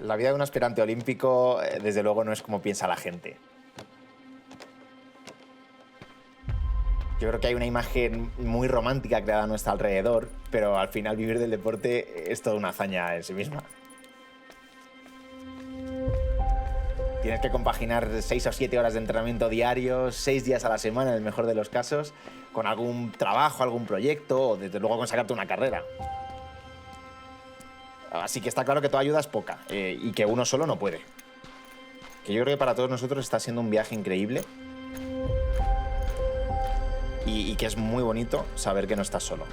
La vida de un aspirante olímpico, desde luego, no es como piensa la gente. Yo creo que hay una imagen muy romántica creada a nuestro alrededor, pero al final vivir del deporte es toda una hazaña en sí misma. Tienes que compaginar 6 o 7 horas de entrenamiento diarios, 6 días a la semana, en el mejor de los casos, con algún trabajo, algún proyecto o desde luego con sacarte una carrera. Así que está claro que toda ayuda es poca y que uno solo no puede. Que yo creo que para todos nosotros está siendo un viaje increíble y que es muy bonito saber que no estás solo.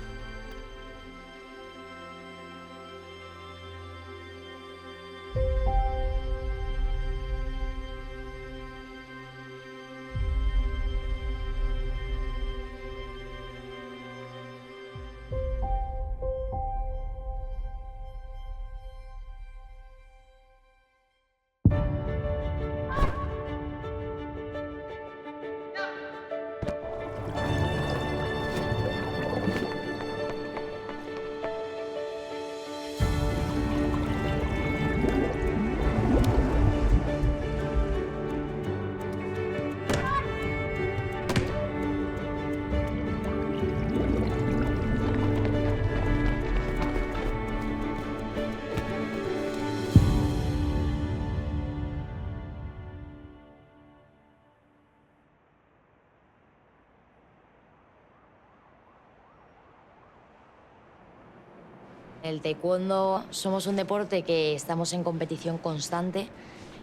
El taekwondo somos un deporte que estamos en competición constante.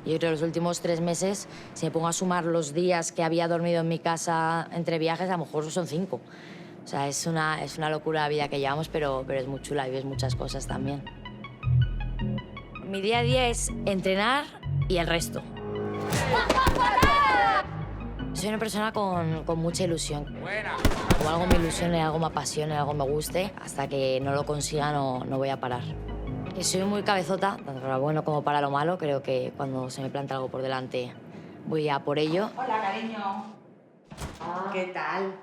Yo creo que los últimos 3 meses, si me pongo a sumar los días que había dormido en mi casa entre viajes, a lo mejor son 5. O sea, es una locura la vida que llevamos, pero es muy chula y ves muchas cosas también. Mi día a día es entrenar y el resto. Soy una persona con mucha ilusión. Como algo me ilusione, algo me apasione, algo me guste, hasta que no lo consiga no voy a parar. Que soy muy cabezota, tanto para lo bueno como para lo malo. Creo que cuando se me planta algo por delante voy a por ello. Hola, cariño. ¿Qué tal?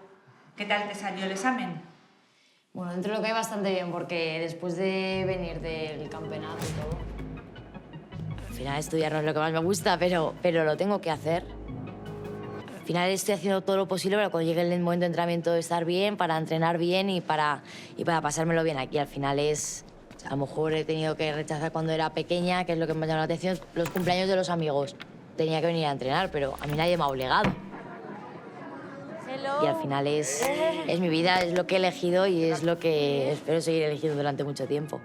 ¿Qué tal te salió el examen? Bueno, dentro de lo que hay bastante bien, porque después de venir del campeonato y todo, al final estudiar no es lo que más me gusta, pero lo tengo que hacer. Al final estoy haciendo todo lo posible para cuando llegue el momento de entrenamiento estar bien, para entrenar bien y para pasármelo bien aquí. Al final es... A lo mejor he tenido que rechazar cuando era pequeña, que es lo que me llamó la atención, los cumpleaños de los amigos. Tenía que venir a entrenar, pero a mí nadie me ha obligado. Y al final es mi vida, es lo que he elegido y es lo que espero seguir eligiendo durante mucho tiempo.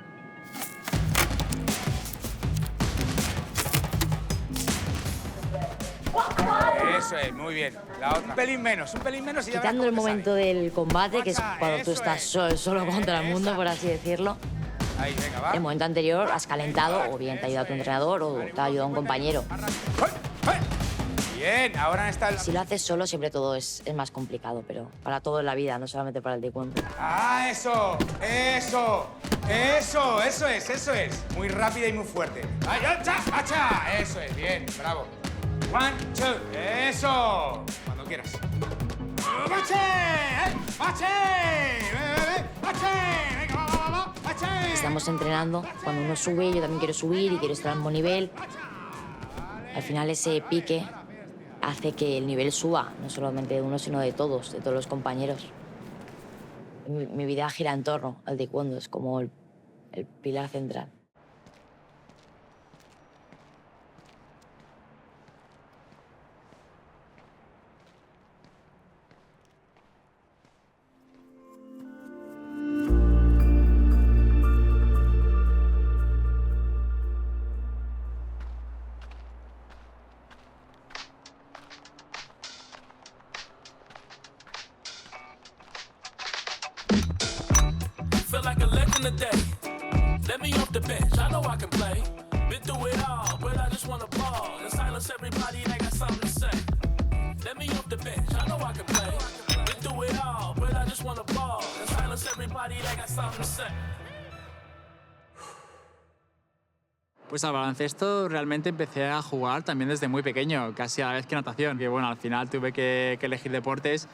Eso es, muy bien. La otra. Un pelín menos y ya verás Quitando cómo el te momento sale. del combate, que es cuando tú Eso estás es. solo contra el mundo, por así decirlo. Ahí, venga, va. El momento anterior has calentado, o bien te ha ayudado tu entrenador o te ha ayudado un compañero. Bien, ahora está el... Si lo haces solo, siempre todo es más complicado, pero para todo en la vida, no solamente para el taekwondo. ¡Ah, eso! ¡Eso! ¡Eso! ¡Eso es! Muy rápida y muy fuerte. ¡Ay, acha! ¡Acha! Eso es, bien, bravo. 1, 2, eso. Cuando quieras. ¡Bache! ¡Bache! ¡Bache! ¡Venga, va! ¡Bache! Estamos entrenando, cuando uno sube, yo también quiero subir y quiero estar al mismo nivel. Al final ese pique hace que el nivel suba, no solamente de uno, sino de todos los compañeros. Mi vida gira en torno al taekwondo, es como el pilar central. Feel like a legend today. Let me off the bench. I know I can play. Been through it all, but I just wanna ball and silence everybody that got something to say. Let me off the bench. I know I can play. Been through it all, but I just wanna ball and silence everybody that got something to say. Pues al baloncesto realmente empecé a jugar también desde muy pequeño, casi a la vez que natación. Que bueno, al final tuve que elegir deportes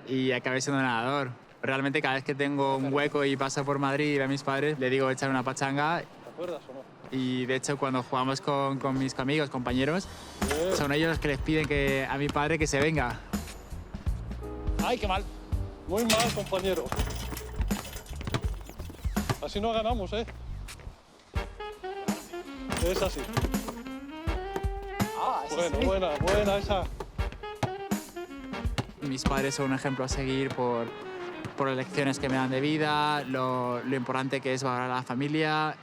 y acabé siendo nadador. Realmente cada vez que tengo un hueco y paso por Madrid y veo a mis padres, le digo echar una pachanga acuerdas o no? Y de hecho cuando jugamos con mis amigos, compañeros, son ellos los que les piden a mi padre que se venga. ¡Ay, qué mal! Muy mal, compañero. Así no ganamos, ¿eh? Es así. Buena esa. Mis padres son un ejemplo a seguir por las lecciones que me dan de vida, lo importante que es valorar a la familia.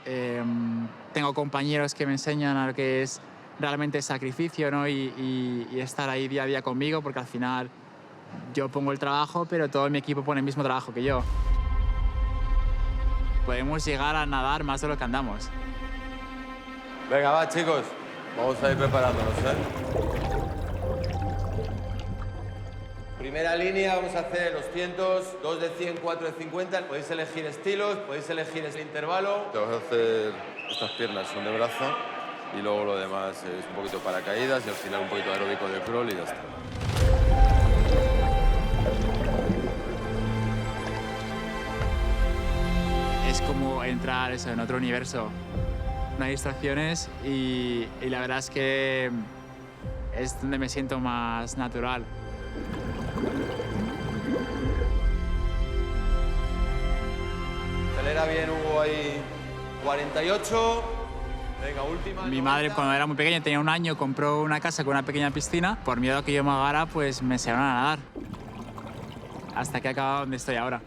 Tengo compañeros que me enseñan a lo que es realmente sacrificio, ¿no? y estar ahí día a día conmigo, porque al final yo pongo el trabajo, pero todo mi equipo pone el mismo trabajo que yo. Podemos llegar a nadar más de lo que andamos. Venga, va, chicos. Vamos a ir preparándonos, ¿eh? Primera línea, vamos a hacer los cientos, 2 de 100, 4 de 50. Podéis elegir estilos, podéis elegir el intervalo. Te vas a hacer estas piernas, son de brazo, y luego lo demás es un poquito paracaídas y al final un poquito aeróbico de crawl y ya está. Es como entrar en otro universo. No hay distracciones y la verdad es que es donde me siento más natural. Acelera bien, Hugo, ahí 48. Venga, última. Mi madre, cuando era muy pequeña, tenía 1 año, compró una casa con una pequeña piscina. Por miedo a que yo me ahogara, pues me enseñaron a nadar. Hasta que he acabado donde estoy ahora.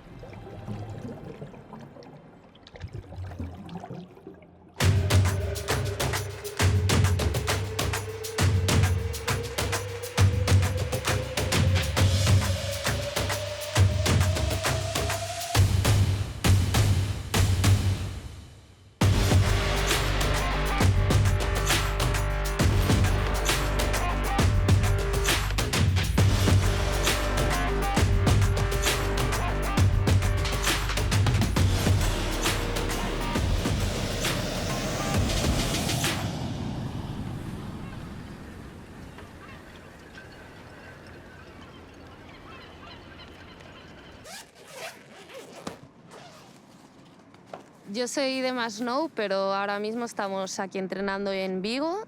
Yo soy de Masnou, pero ahora mismo estamos aquí entrenando en Vigo.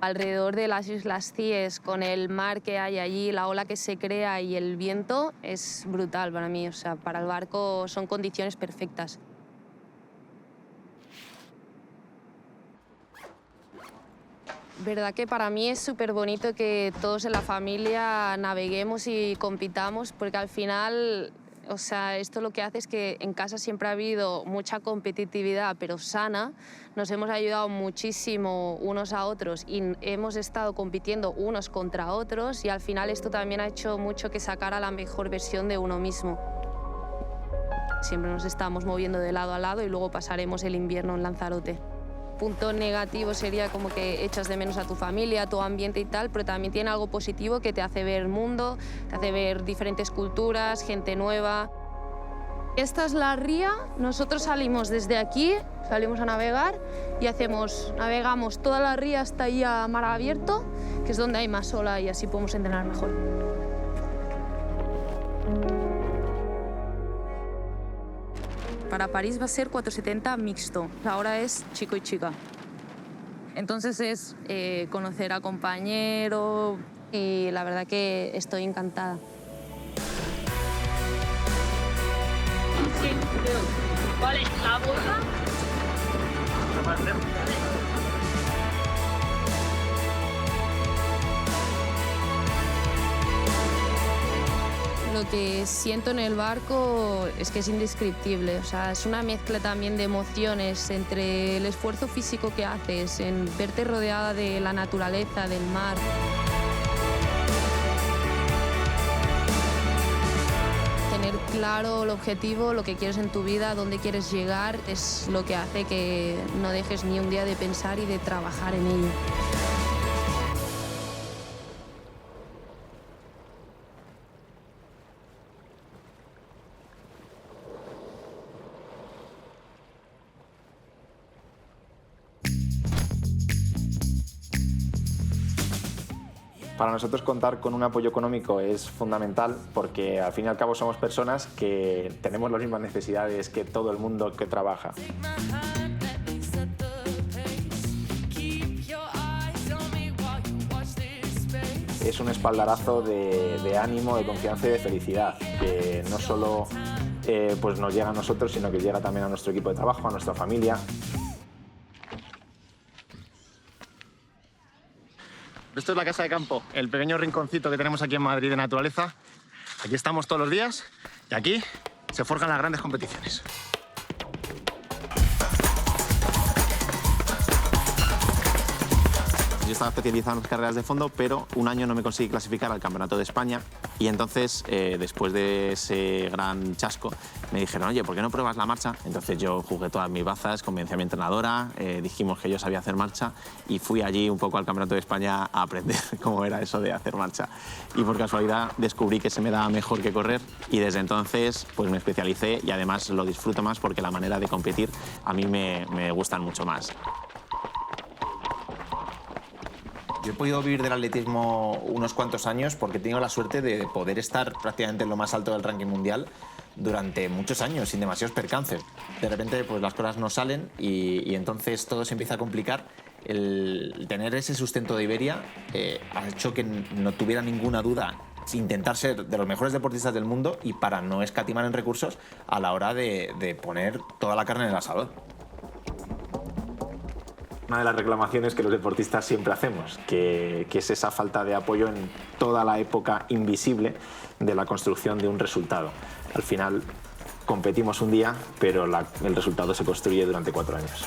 Alrededor de las Islas Cíes, con el mar que hay allí, la ola que se crea y el viento, es brutal para mí. O sea, para el barco son condiciones perfectas. Verdad que para mí es súper bonito que todos en la familia naveguemos y compitamos, porque al final, o sea, esto lo que hace es que en casa siempre ha habido mucha competitividad, pero sana. Nos hemos ayudado muchísimo unos a otros y hemos estado compitiendo unos contra otros, y al final esto también ha hecho mucho que sacar a la mejor versión de uno mismo. Siempre nos estamos moviendo de lado a lado y luego pasaremos el invierno en Lanzarote. Punto negativo sería como que echas de menos a tu familia, a tu ambiente y tal, pero también tiene algo positivo que te hace ver el mundo, te hace ver diferentes culturas, gente nueva. Esta es la ría. Nosotros salimos desde aquí, salimos a navegar y navegamos toda la ría hasta ahí a mar abierto, que es donde hay más ola y así podemos entrenar mejor. Para París va a ser 470 mixto, ahora es chico y chica. Entonces es conocer a compañero y la verdad que estoy encantada. ¿Cuál es la bolsa? Lo que siento en el barco es que es indescriptible, o sea, es una mezcla también de emociones entre el esfuerzo físico que haces, en verte rodeada de la naturaleza, del mar. Tener claro el objetivo, lo que quieres en tu vida, dónde quieres llegar, es lo que hace que no dejes ni un día de pensar y de trabajar en ello. Para nosotros contar con un apoyo económico es fundamental porque al fin y al cabo somos personas que tenemos las mismas necesidades que todo el mundo que trabaja. Es un espaldarazo de ánimo, de confianza y de felicidad, que no solo pues nos llega a nosotros, sino que llega también a nuestro equipo de trabajo, a nuestra familia. Esto es la casa de campo, el pequeño rinconcito que tenemos aquí en Madrid de naturaleza. Aquí estamos todos los días y aquí se forjan las grandes competiciones. Yo estaba especializado en las carreras de fondo, pero un año no me conseguí clasificar al Campeonato de España y entonces, después de ese gran chasco, me dijeron, oye, ¿por qué no pruebas la marcha? Entonces yo jugué todas mis bazas, convencí a mi entrenadora, dijimos que yo sabía hacer marcha y fui allí un poco al Campeonato de España a aprender cómo era eso de hacer marcha. Y por casualidad descubrí que se me daba mejor que correr y desde entonces pues me especialicé y además lo disfruto más porque la manera de competir a mí me gustan mucho más. Yo he podido vivir del atletismo unos cuantos años porque he tenido la suerte de poder estar prácticamente en lo más alto del ranking mundial durante muchos años, sin demasiados percances. De repente pues las cosas no salen y entonces todo se empieza a complicar. El tener ese sustento de Iberia ha hecho que no tuviera ninguna duda intentar ser de los mejores deportistas del mundo y para no escatimar en recursos a la hora de poner toda la carne en el asador. Una de las reclamaciones que los deportistas siempre hacemos, que es esa falta de apoyo en toda la época invisible de la construcción de un resultado. Al final competimos un día, pero el resultado se construye durante 4 años.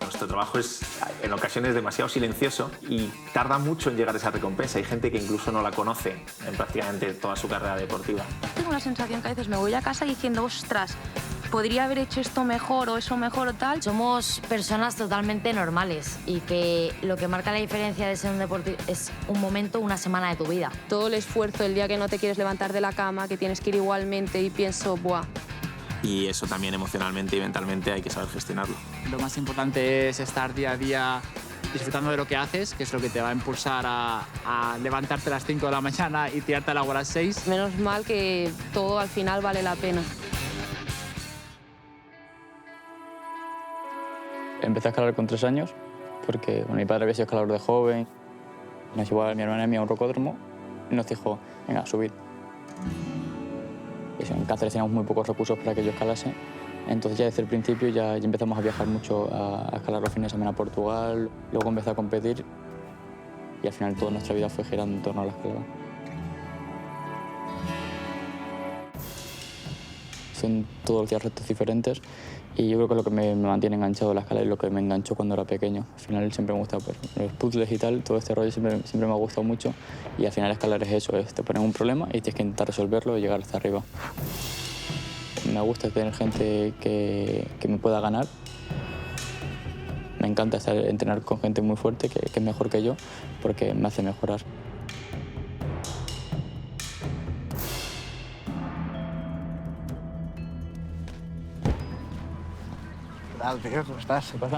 Nuestro trabajo es en ocasiones demasiado silencioso y tarda mucho en llegar a esa recompensa. Hay gente que incluso no la conoce en prácticamente toda su carrera deportiva. Tengo la sensación que a veces me voy a casa diciendo, ostras, podría haber hecho esto mejor o eso mejor o tal. Somos personas totalmente normales y que lo que marca la diferencia de ser un deportista es un momento, una semana de tu vida. Todo el esfuerzo, el día que no te quieres levantar de la cama, que tienes que ir igualmente y pienso, buah. Y eso también emocionalmente y mentalmente hay que saber gestionarlo. Lo más importante es estar día a día disfrutando de lo que haces, que es lo que te va a impulsar a levantarte a las 5 de la mañana y tirarte al agua a las 6. Menos mal que todo al final vale la pena. Empecé a escalar con 3 años, porque mi padre había sido escalador de joven. Nos llevó a mi hermana y a mí a un rocódromo y nos dijo, venga, subid. Y en Cáceres teníamos muy pocos recursos para que yo escalase. Entonces ya desde el principio ya empezamos a viajar mucho a escalar los fines de semana a Portugal. Luego empecé a competir y al final toda nuestra vida fue girando en torno a la escalada. Son todos los días retos diferentes y yo creo que lo que me mantiene enganchado a la escalada es lo que me enganchó cuando era pequeño. Al final siempre me gusta pues, los puzzles y tal, todo este rollo siempre me ha gustado mucho y al final escalar es eso, te ponen un problema y tienes que intentar resolverlo y llegar hasta arriba. Me gusta tener gente que me pueda ganar. Me encanta entrenar con gente muy fuerte, que es mejor que yo, porque me hace mejorar. ¿Qué tal, tío? ¿Cómo estás? ¿Qué pasa?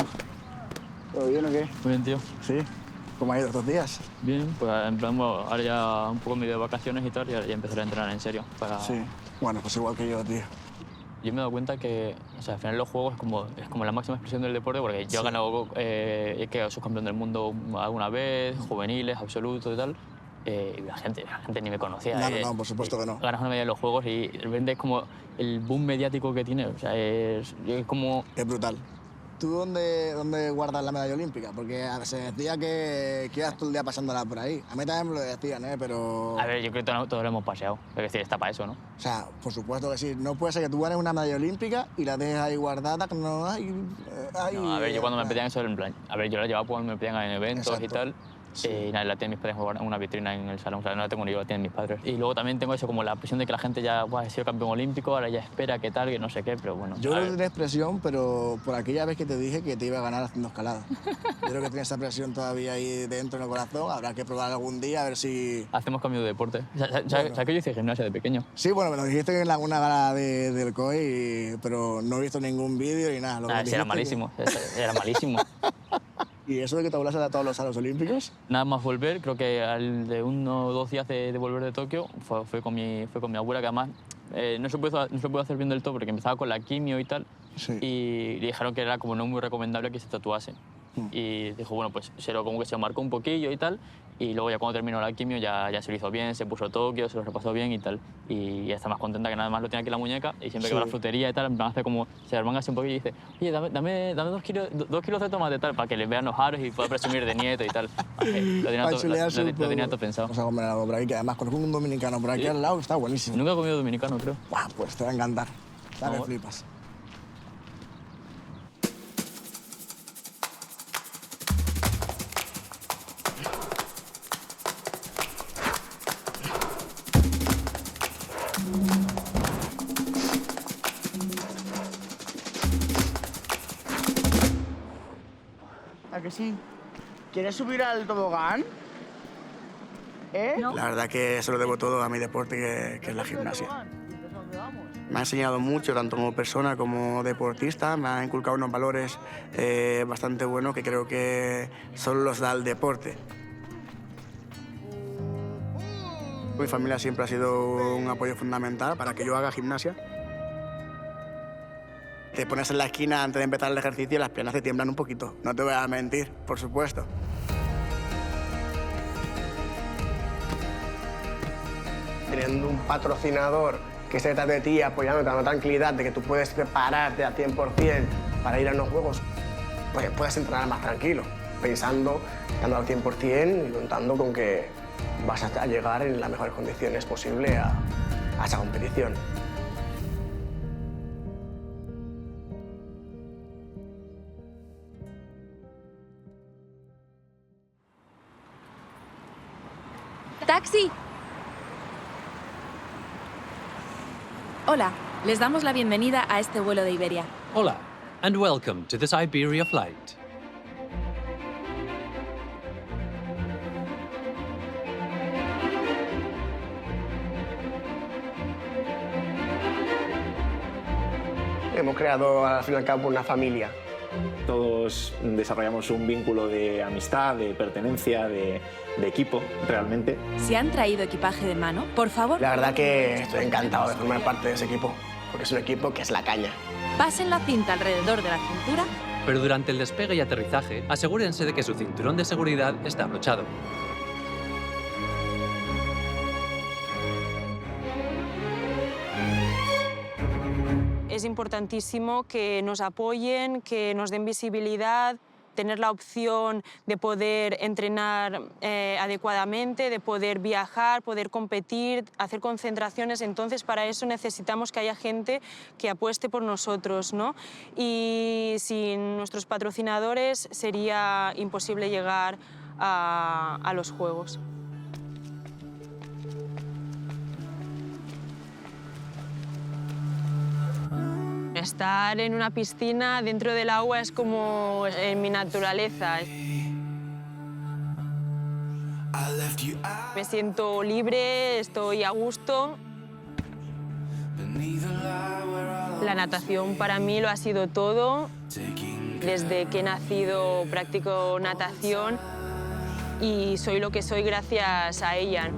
¿Todo bien o qué? Muy bien, tío. Sí. ¿Cómo ha ido estos días? Bien, pues empezamos ahora ya un poco medio de vacaciones y tal, y ahora ya empezaré a entrenar en serio. Sí. Bueno, pues igual que yo, tío. Yo me he dado cuenta que, o sea, al final los juegos es como la máxima expresión del deporte, porque yo he ganado, he quedado subcampeón del mundo alguna vez, juveniles, absoluto y tal. Y la gente ni me conocía. No, por supuesto que no. Ganas una medalla en los juegos y de repente es como el boom mediático que tiene. O sea, es como... Es brutal. ¿Tú dónde guardas la medalla olímpica? Porque se decía que ibas todo el día pasándola por ahí. A mí también me lo decían, pero... A ver, yo creo que todos lo hemos paseado. Es decir, está para eso, ¿no? O sea, por supuesto que sí. No puede ser que tú ganes una medalla olímpica y la dejes ahí guardada, que no hay... No, a ver, yo cuando me pedían eso, en plan... A ver, yo la llevaba cuando me pedían en eventos. Exacto. Y tal. Y nada, la tienen mis padres en una vitrina en el salón, o sea, no la tengo ni yo, la tienen mis padres. Y luego también tengo eso, como la presión de que la gente ya ha sido campeón olímpico, ahora ya espera que tal, que no sé qué, pero bueno. Yo creo que tienes presión, pero por aquella vez que te dije que te iba a ganar haciendo escalada. Yo creo que tienes esa presión todavía ahí dentro en el corazón, habrá que probar algún día a ver si... Hacemos cambio de deporte. ¿Sabes que yo hice gimnasia de pequeño? Sí, bueno, me lo dijiste en alguna gala del COI, pero no he visto ningún vídeo ni nada. Lo que Sí, era malísimo, era malísimo. ¿Y eso de que te vuelvas a los Juegos Olímpicos? Nada más volver, creo que de 1 o 2 días de volver de Tokio, fue con mi abuela, que además no se pudo hacer bien del todo porque empezaba con la quimio y tal, y le dijeron que era como no muy recomendable que se tatuase. Y dijo, bueno, pues como que se marcó un poquillo y tal, y luego ya cuando terminó la quimio ya se lo hizo bien, se puso Tokio, se lo repasó bien y tal, y ya está más contenta que nada más lo tiene aquí en la muñeca, y siempre que va a la frutería y tal, en plan hace como, se armanga así un poquillo y dice, oye, dame 2 kilos de tomate tal, para que les vean los aros y pueda presumir de nieto y tal. Lo tenía todo pensado. Vamos a comer algo por ahí, que además conozco un dominicano por aquí al lado, está buenísimo. Nunca he comido dominicano, creo. Buah, pues te va a encantar, dale, flipas. ¿A que sí? ¿Quieres subir al tobogán? La verdad que se lo debo todo a mi deporte, que es la gimnasia. Me ha enseñado mucho, tanto como persona como deportista. Me ha inculcado unos valores bastante buenos que creo que solo los da el deporte. Mi familia siempre ha sido un apoyo fundamental para que yo haga gimnasia. Te pones en la esquina antes de empezar el ejercicio y las piernas te tiemblan un poquito. No te voy a mentir, por supuesto. Teniendo un patrocinador que esté detrás de ti, apoyándote, dando tranquilidad de que tú puedes prepararte al 100% para ir a unos juegos, pues puedes entrenar más tranquilo, pensando, dando al 100% y contando con que vas a llegar en las mejores condiciones posible a esa competición. ¡Taxi! Hola, les damos la bienvenida a este vuelo de Iberia. Hola, and welcome to this Iberia flight. Hemos creado, al fin y al cabo, una familia. Todos desarrollamos un vínculo de amistad, de pertenencia, de equipo, realmente. Si han traído equipaje de mano, por favor... La verdad que estoy encantado de formar parte de ese equipo, porque es un equipo que es la caña. Pasen la cinta alrededor de la cintura. Pero durante el despegue y aterrizaje, asegúrense de que su cinturón de seguridad está abrochado. Es importantísimo que nos apoyen, que nos den visibilidad, tener la opción de poder entrenar adecuadamente, de poder viajar, poder competir, hacer concentraciones. Entonces, para eso necesitamos que haya gente que apueste por nosotros, ¿no? Y sin nuestros patrocinadores sería imposible llegar a los Juegos. Estar en una piscina dentro del agua es como en mi naturaleza. Me siento libre, estoy a gusto. La natación para mí lo ha sido todo. Desde que he nacido practico natación y soy lo que soy gracias a ella.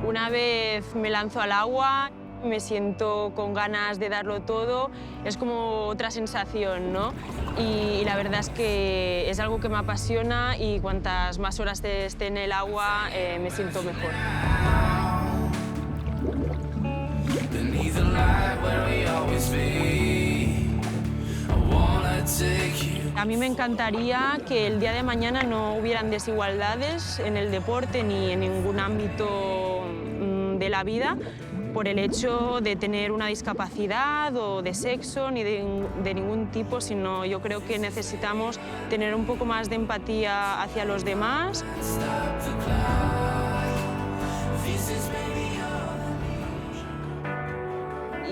Una vez me lanzo al agua, me siento con ganas de darlo todo, es como otra sensación, ¿no? Y la verdad es que es algo que me apasiona y cuantas más horas esté en el agua, me siento mejor. A mí me encantaría que el día de mañana no hubieran desigualdades en el deporte ni en ningún ámbito de la vida, por el hecho de tener una discapacidad o de sexo ni de ningún tipo, sino yo creo que necesitamos tener un poco más de empatía hacia los demás.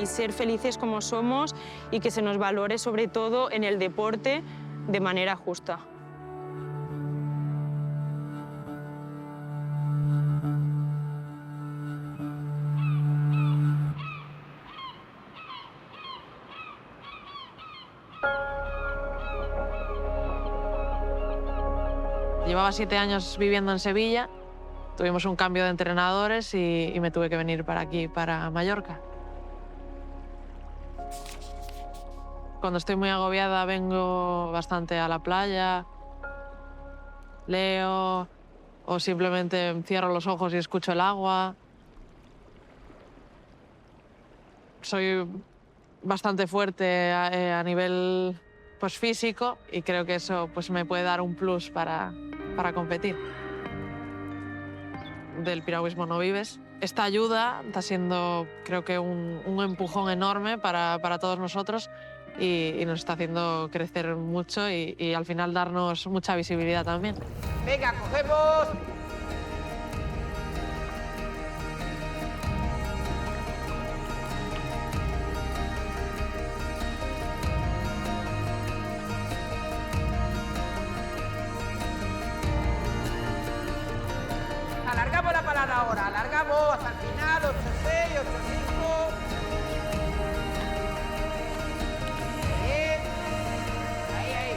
Y ser felices como somos y que se nos valore sobre todo en el deporte de manera justa. Llevaba 7 años viviendo en Sevilla, tuvimos un cambio de entrenadores y me tuve que venir para aquí, para Mallorca. Cuando estoy muy agobiada vengo bastante a la playa, leo o simplemente cierro los ojos y escucho el agua. Soy bastante fuerte a nivel pues, físico y creo que eso pues, me puede dar un plus para competir. Del piragüismo no vives. Esta ayuda está siendo, creo que, un empujón enorme para todos nosotros y nos está haciendo crecer mucho y al final darnos mucha visibilidad también. Venga, cogemos. Alargamos la palabra ahora, alargamos hasta el final, 8-6, 8-5. Bien. Ahí.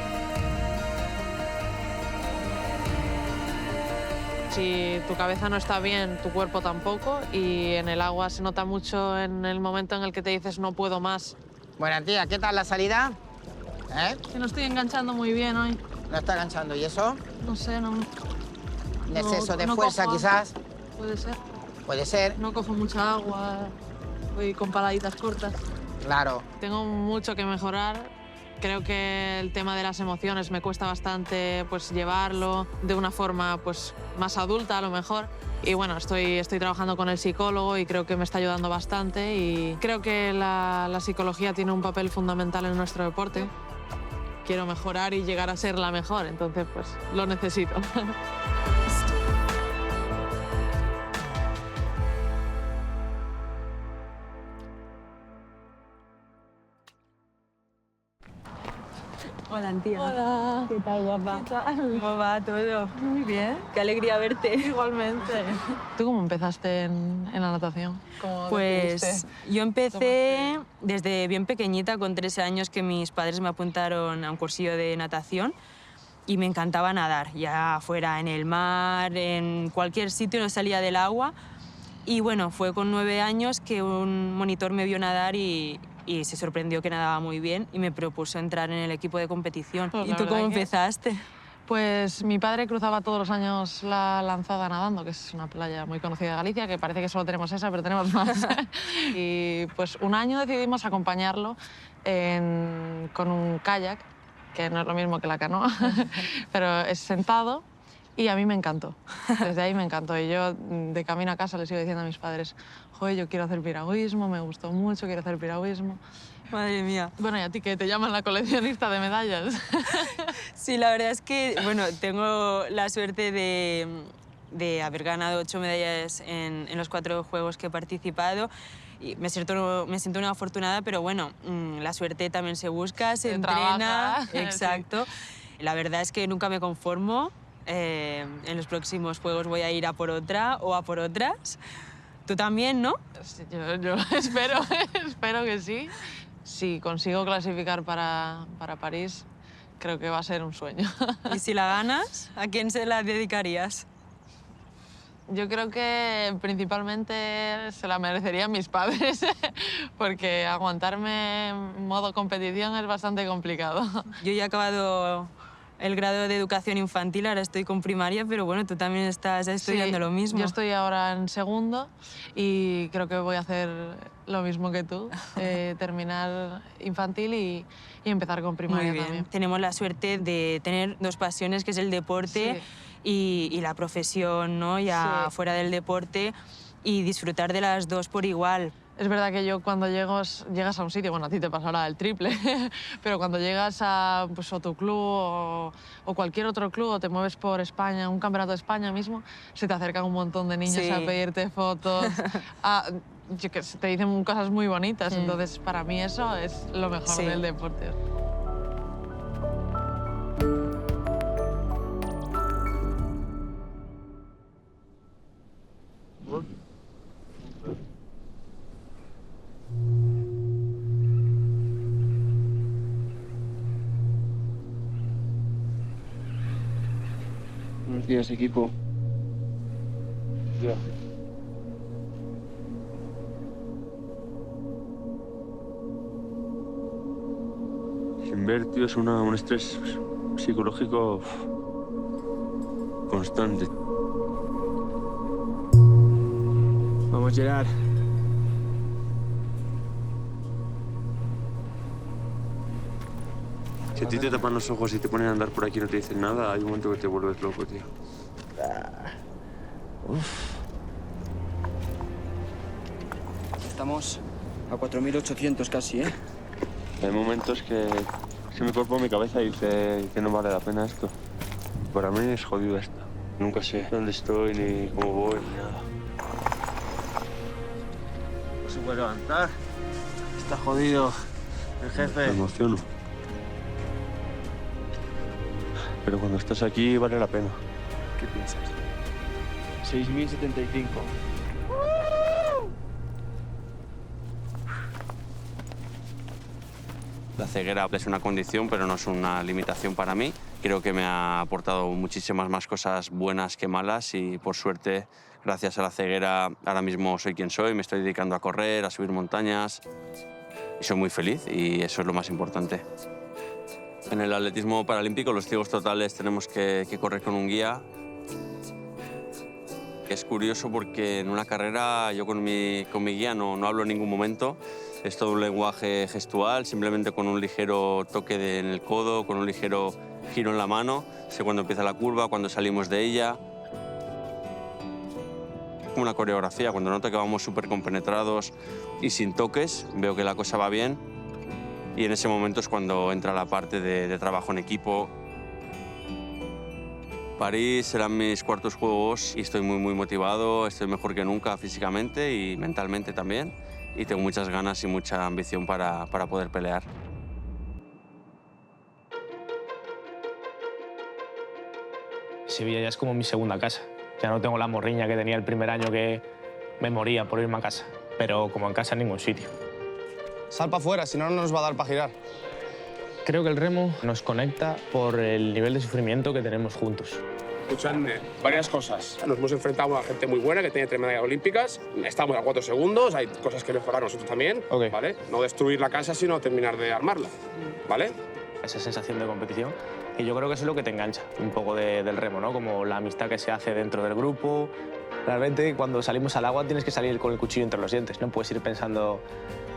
Si tu cabeza no está bien, tu cuerpo tampoco y en el agua se nota mucho en el momento en el que te dices no puedo más. Bueno, tía, ¿qué tal la salida? Que no estoy enganchando muy bien hoy. ¿No está enganchando? ¿Y eso? No sé, no... ¿Un exceso de no fuerza, cojo quizás? Puede ser. Puede ser. No cojo mucha agua, voy con paladitas cortas. Claro. Tengo mucho que mejorar. Creo que el tema de las emociones me cuesta bastante pues, llevarlo de una forma pues, más adulta, a lo mejor. Y bueno, estoy trabajando con el psicólogo y creo que me está ayudando bastante. Y creo que la psicología tiene un papel fundamental en nuestro deporte. Quiero mejorar y llegar a ser la mejor, entonces pues lo necesito. Hola, tía. Hola. ¿Qué tal, guapa? ¿Qué tal? ¿Cómo va todo? Muy bien. Qué alegría verte. Igualmente. ¿Tú cómo empezaste en la natación? Pues yo empecé desde bien pequeñita, con 13 años, que mis padres me apuntaron a un cursillo de natación y me encantaba nadar, ya fuera en el mar, en cualquier sitio, no salía del agua. Y bueno, fue con 9 años que un monitor me vio nadar y se sorprendió que nadaba muy bien y me propuso entrar en el equipo de competición. Pues ¿Y tú cómo empezaste? Pues mi padre cruzaba todos los años la Lanzada nadando, que es una playa muy conocida de Galicia, que parece que solo tenemos esa, pero tenemos más. Y pues un año decidimos acompañarlo con un kayak, que no es lo mismo que la canoa, pero es sentado. Y a mí me encantó, desde ahí me encantó. Y yo de camino a casa les sigo diciendo a mis padres, joder, yo quiero hacer piragüismo, me gustó mucho, quiero hacer piragüismo. Madre mía. Bueno, ¿y a ti qué? ¿Te llaman la coleccionista de medallas? Sí, la verdad es que, bueno, tengo la suerte de haber ganado 8 medallas en los 4 juegos que he participado. Y me siento una afortunada, pero bueno, la suerte también se busca, se entrena. Trabaja. Exacto. Sí. La verdad es que nunca me conformo. En los próximos juegos voy a ir a por otra o a por otras. ¿Tú también, no? Sí, yo espero que sí. Si consigo clasificar para París, creo que va a ser un sueño. ¿Y si la ganas, a quién se la dedicarías? Yo creo que principalmente se la merecerían mis padres, porque aguantarme en modo competición es bastante complicado. Yo ya he acabado el grado de educación infantil, ahora estoy con primaria, pero bueno, tú también estás estudiando lo mismo. Yo estoy ahora en segundo y creo que voy a hacer lo mismo que tú, terminar infantil y empezar con primaria. Muy bien. También. Tenemos la suerte de tener 2 pasiones, que es el deporte y la profesión, ¿no? Ya fuera del deporte, y disfrutar de las dos por igual. Es verdad que yo cuando llegas a un sitio, bueno, a ti te pasará el triple, pero cuando llegas a pues, o tu club o cualquier otro club o te mueves por España, un campeonato de España mismo, se te acercan un montón de niños Sí. a pedirte fotos, te dicen cosas muy bonitas, entonces para mí eso es lo mejor Sí. del deporte. Buenos días, equipo. Ya. Sin ver, tío, es un estrés psicológico constante. Vamos, Gerard. Si a ti te tapan los ojos y te ponen a andar por aquí y no te dicen nada, hay un momento que te vuelves loco, tío. Estamos a 4.800 casi, ¿eh? Hay momentos que mi cuerpo, mi cabeza dice que no vale la pena esto. Para mí es jodido esto. Nunca sé dónde estoy, ni cómo voy, ni nada. No se puede levantar. Está jodido el jefe. Me emociono. Pero cuando estás aquí vale la pena. ¿Qué piensas? 6.075. La ceguera es una condición, pero no es una limitación para mí. Creo que me ha aportado muchísimas más cosas buenas que malas y, por suerte, gracias a la ceguera, ahora mismo soy quien soy. Me estoy dedicando a correr, a subir montañas y soy muy feliz y eso es lo más importante. En el atletismo paralímpico, los ciegos totales tenemos que correr con un guía. Es curioso porque en una carrera yo con mi guía no hablo en ningún momento. Es todo un lenguaje gestual, simplemente con un ligero toque en el codo, con un ligero giro en la mano. Sé cuándo empieza la curva, cuándo salimos de ella. Como una coreografía, cuando noto que vamos súper compenetrados y sin toques, veo que la cosa va bien. Y en ese momento es cuando entra la parte de trabajo en equipo. París serán mis cuartos juegos y estoy muy motivado, estoy mejor que nunca físicamente y mentalmente también. Y tengo muchas ganas y mucha ambición para poder pelear. Sevilla ya es como mi segunda casa. Ya no tengo la morriña que tenía el primer año que me moría por irme a casa. Pero como en casa en ningún sitio. Sal para afuera, si no, no nos va a dar para girar. Creo que el remo nos conecta por el nivel de sufrimiento que tenemos juntos. Escuchan varias cosas. Nos hemos enfrentado a gente muy buena que tiene 3 medallas olímpicas. Estamos a 4 segundos, hay cosas que mejorar nosotros también. ¿Vale? No destruir la casa, sino terminar de armarla. ¿Vale? Esa sensación de competición. Y yo creo que eso es lo que te engancha un poco del remo, ¿no? Como la amistad que se hace dentro del grupo. Realmente, cuando salimos al agua tienes que salir con el cuchillo entre los dientes. No puedes ir pensando,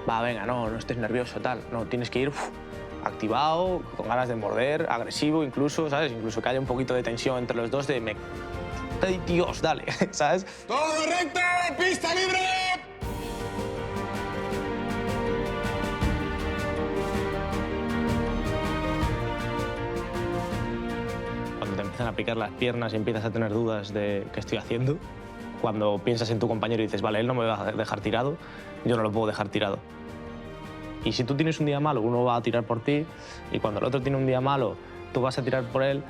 va, venga, no estés nervioso, tal. No, tienes que ir activado, con ganas de morder, agresivo incluso, ¿sabes? Incluso que haya un poquito de tensión entre los dos de ¡ay, Dios, dale! ¿Sabes? ¡Todo recto! ¡Pista libre! Cuando te empiezan a picar las piernas y empiezas a tener dudas de qué estoy haciendo, cuando piensas en tu compañero y dices, vale, él no me va a dejar tirado, yo no lo puedo dejar tirado. Y si tú tienes un día malo, uno va a tirar por ti, y cuando el otro tiene un día malo, tú vas a tirar por él,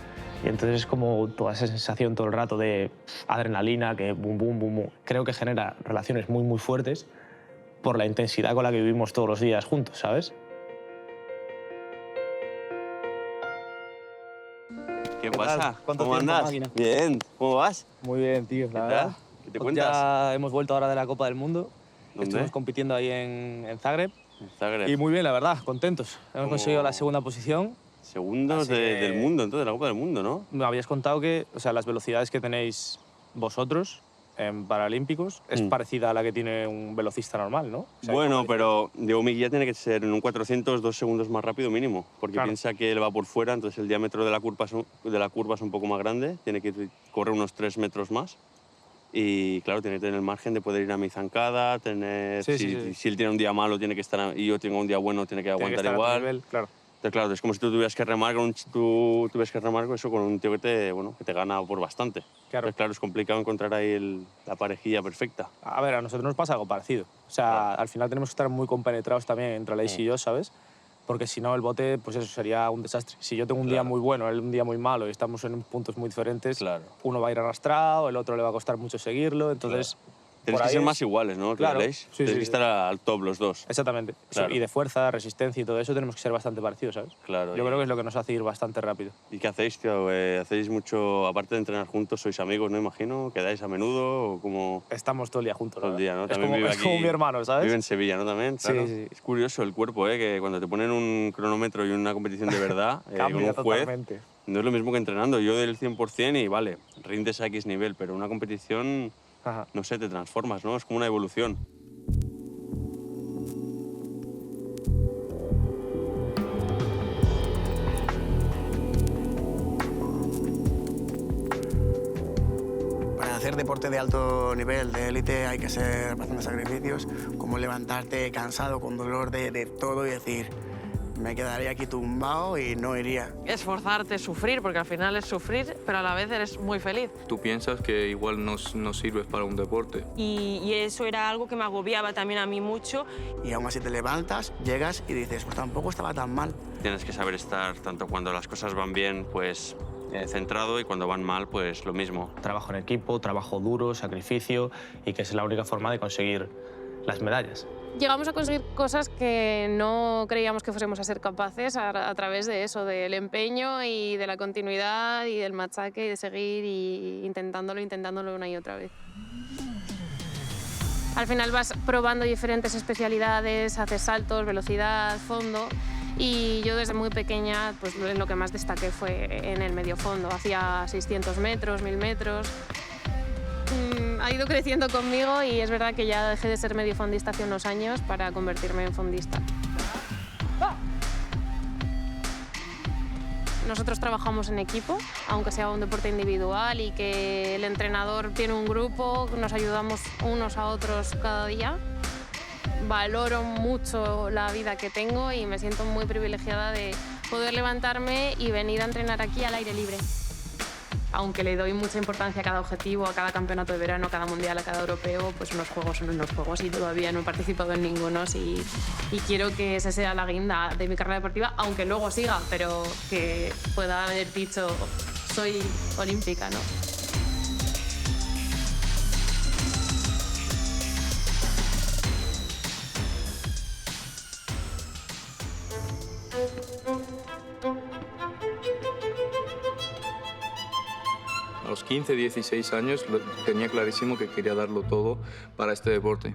y entonces es como toda esa sensación todo el rato de adrenalina, que bum, bum, bum, bum. Creo que genera relaciones muy fuertes por la intensidad con la que vivimos todos los días juntos, ¿sabes? ¿Qué pasa? ¿Cómo andas? Bien, ¿cómo vas? Muy bien, tío, la verdad. ¿Qué te cuentas? Ya hemos vuelto ahora de la Copa del Mundo. ¿Dónde? Estuvimos compitiendo ahí en Zagreb. Zagreb. Y muy bien, la verdad, contentos. Hemos conseguido la segunda posición. Segundos del mundo, entonces, de la Copa del Mundo, ¿no? Me habías contado que, o sea, las velocidades que tenéis vosotros en Paralímpicos es parecida a la que tiene un velocista normal, ¿no? O sea, Bueno, pero Diego mi guía tiene que ser en un 400 2 segundos más rápido mínimo, porque Claro. piensa que él va por fuera, entonces el diámetro de la curva es un poco más grande, tiene que correr unos 3 metros más. Y claro, tiene que tener el margen de poder ir a mi zancada, tener... Si él tiene un día malo tiene que estar, y yo tengo un día bueno, tiene que aguantar igual. Nivel, claro. Entonces, claro, es como si tú tuvieras que remar con eso con un tío que te gana por bastante. Claro. Entonces, claro, es complicado encontrar ahí la parejilla perfecta. A ver, a nosotros nos pasa algo parecido. O sea, al final tenemos que estar muy compenetrados también entre Aleix y yo, ¿sabes? Porque si no, el bote, pues eso sería un desastre. Si yo tengo un día muy bueno, él un día muy malo y estamos en puntos muy diferentes, uno va a ir arrastrado, el otro le va a costar mucho seguirlo, entonces... Tenéis que ser más iguales, ¿no? Claro. Tenéis que estar al top los dos. Exactamente. Claro. Y de fuerza, resistencia y todo eso tenemos que ser bastante parecidos, ¿sabes? Claro. Yo creo que es lo que nos hace ir bastante rápido. ¿Y qué hacéis, tío? ¿Hacéis mucho, aparte de entrenar juntos, sois amigos, no imagino? ¿Quedáis a menudo o cómo...? Estamos todo el día juntos. Todo el día, ¿no? Es como mi hermano, ¿sabes? Vive en Sevilla, ¿no? También, claro. Sí. Es curioso el cuerpo, que cuando te ponen un cronómetro y una competición de verdad, con un juez, totalmente. No es lo mismo que entrenando. Yo del 100% y vale, rindes a X nivel, pero una competición... No sé, te transformas, ¿no? Es como una evolución. Para hacer deporte de alto nivel, de élite, hay que hacer bastantes sacrificios, como levantarte cansado, con dolor de todo y decir, me quedaría aquí tumbado y no iría. Esforzarte, sufrir, porque al final es sufrir, pero a la vez eres muy feliz. Tú piensas que igual no sirves para un deporte. Y eso era algo que me agobiaba también a mí mucho. Y aún así te levantas, llegas y dices, pues tampoco estaba tan mal. Tienes que saber estar, tanto cuando las cosas van bien, pues centrado, y cuando van mal, pues lo mismo. Trabajo en equipo, trabajo duro, sacrificio, y que es la única forma de conseguir las medallas. Llegamos a conseguir cosas que no creíamos que fuésemos a ser capaces a través de eso, del empeño y de la continuidad y del machaque y de seguir y intentándolo una y otra vez. Al final vas probando diferentes especialidades, haces saltos, velocidad, fondo, y yo desde muy pequeña pues lo que más destaqué fue en el medio fondo. Hacía 600 metros, 1000 metros. Ha ido creciendo conmigo y es verdad que ya dejé de ser medio fondista hace unos años para convertirme en fondista. Nosotros trabajamos en equipo, aunque sea un deporte individual y que el entrenador tiene un grupo, nos ayudamos unos a otros cada día. Valoro mucho la vida que tengo y me siento muy privilegiada de poder levantarme y venir a entrenar aquí al aire libre. Aunque le doy mucha importancia a cada objetivo, a cada campeonato de verano, a cada mundial, a cada europeo, pues unos juegos son unos juegos y todavía no he participado en ninguno y quiero que esa sea la guinda de mi carrera deportiva, aunque luego siga, pero que pueda haber dicho soy olímpica, ¿no? A los 15, 16 años tenía clarísimo que quería darlo todo para este deporte.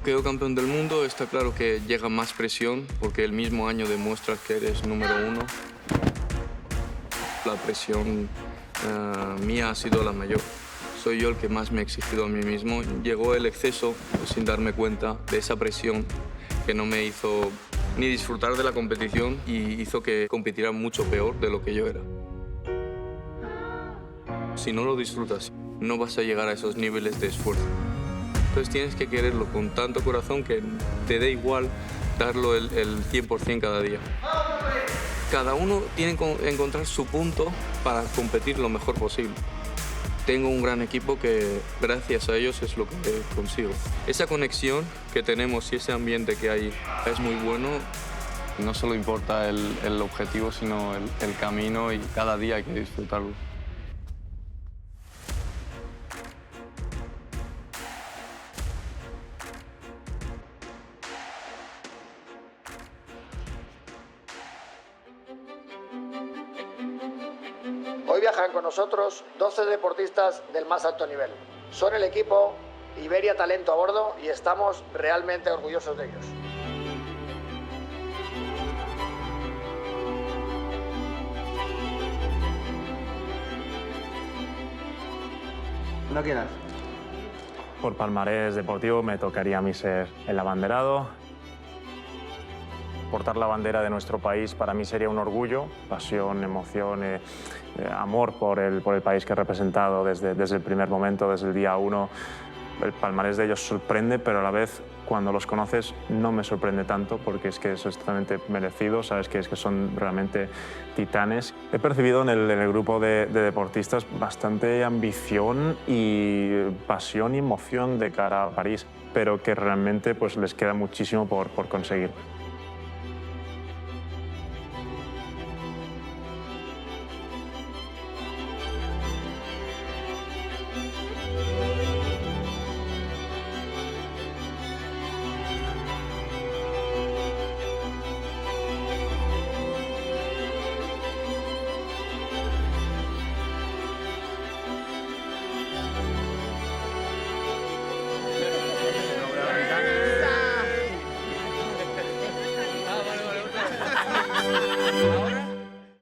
Quedo campeón del mundo, está claro que llega más presión porque el mismo año demuestras que eres número 1. La presión mía ha sido la mayor. Soy yo el que más me he exigido a mí mismo. Llegó el exceso, sin darme cuenta, de esa presión que no me hizo ni disfrutar de la competición y hizo que competiera mucho peor de lo que yo era. Si no lo disfrutas, no vas a llegar a esos niveles de esfuerzo. Entonces tienes que quererlo con tanto corazón que te dé igual darlo el 100% cada día. Cada uno tiene que encontrar su punto para competir lo mejor posible. Tengo un gran equipo que gracias a ellos es lo que consigo. Esa conexión que tenemos y ese ambiente que hay es muy bueno. No solo importa el objetivo, sino el camino y cada día hay que disfrutarlo. Hoy viajan con nosotros 12 deportistas del más alto nivel. Son el equipo Iberia Talento a bordo y estamos realmente orgullosos de ellos. ¿No quieras? Por palmarés deportivo me tocaría a mí ser el abanderado. Portar la bandera de nuestro país para mí sería un orgullo, pasión, emoción, amor por el país que he representado desde el primer momento, desde el día 1. El palmarés de ellos sorprende, pero a la vez, cuando los conoces, no me sorprende tanto, porque es que eso es totalmente merecido, sabes que son realmente titanes. He percibido en el grupo de deportistas bastante ambición y pasión y emoción de cara a París, pero que realmente pues, les queda muchísimo por conseguir.